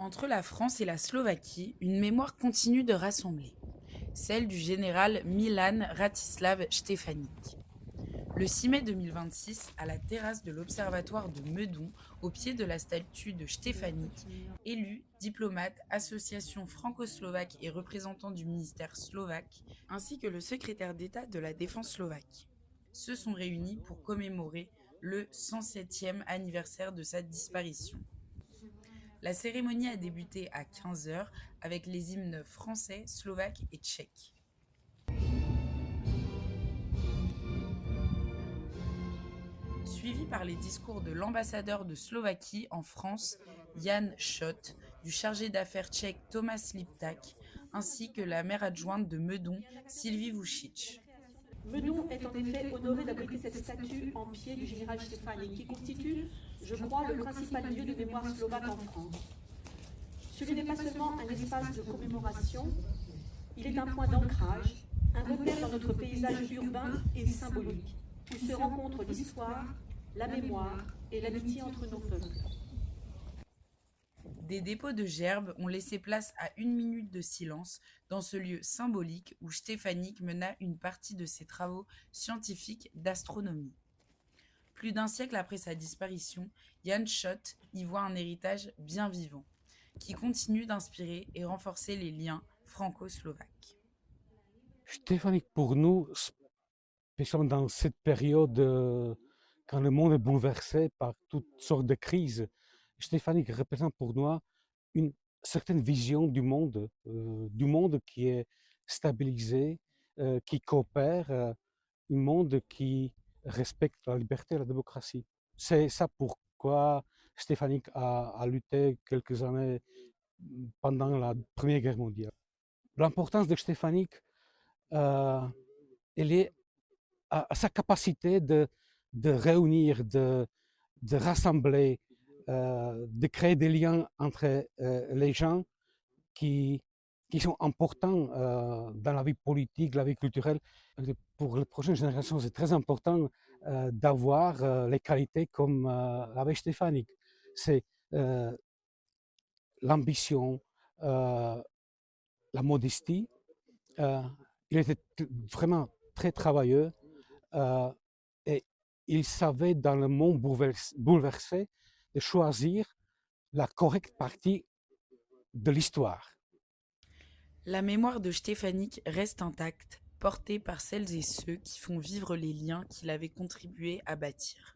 Entre la France et la Slovaquie, une mémoire continue de rassembler, celle du général Milan Ratislav Štefánik. Le 6 mai 2026, à la terrasse de l'Observatoire de Meudon, au pied de la statue de Štefánik, élus, diplomates, associations franco-slovaques et représentants du ministère slovaque, ainsi que le secrétaire d'État de la Défense slovaque, se sont réunis pour commémorer le 107e anniversaire de sa disparition. La cérémonie a débuté à 15 heures avec les hymnes français, slovaque et tchèque. Suivi par les discours de l'ambassadeur de Slovaquie en France, Jan Schott, du chargé d'affaires tchèque Thomas Liptak, ainsi que la maire adjointe de Meudon, Sylvie Vučić. Meudon est en effet honoré d'abriter cette statue en pied du général Štefánik, qui constitue, je crois, le principal lieu de mémoire slovaque en France. Ce lieu n'est pas seulement un espace de commémoration, il est un point d'ancrage, un repère dans notre paysage urbain et symbolique, où se rencontrent l'histoire, la mémoire et l'amitié entre nos peuples. Des dépôts de gerbes ont laissé place à 1 minute de silence dans ce lieu symbolique où Štefánik mena une partie de ses travaux scientifiques d'astronomie. Plus d'un siècle après sa disparition, Jan Schott y voit un héritage bien vivant, qui continue d'inspirer et renforcer les liens franco-slovaques. Stéphanique, pour nous, spécialement dans cette période quand le monde est bouleversé par toutes sortes de crises, Stéphanique représente pour nous une certaine vision du monde qui est stabilisé, qui coopère, un monde qui respecte la liberté et la démocratie. C'est ça pourquoi Stéphanique a lutté quelques années pendant la Première Guerre mondiale. L'importance de Stéphanique, elle est à sa capacité de réunir, de rassembler, de créer des liens entre les gens qui, qui sont importants dans la vie politique, la vie culturelle. Pour les prochaines générations, c'est très important d'avoir les qualités comme l'avait Stéphanique. C'est l'ambition, la modestie. Il était vraiment très travailleux et il savait, dans le monde bouleversé, de choisir la correcte partie de l'histoire. La mémoire de Štefánik reste intacte, portée par celles et ceux qui font vivre les liens qu'il avait contribué à bâtir.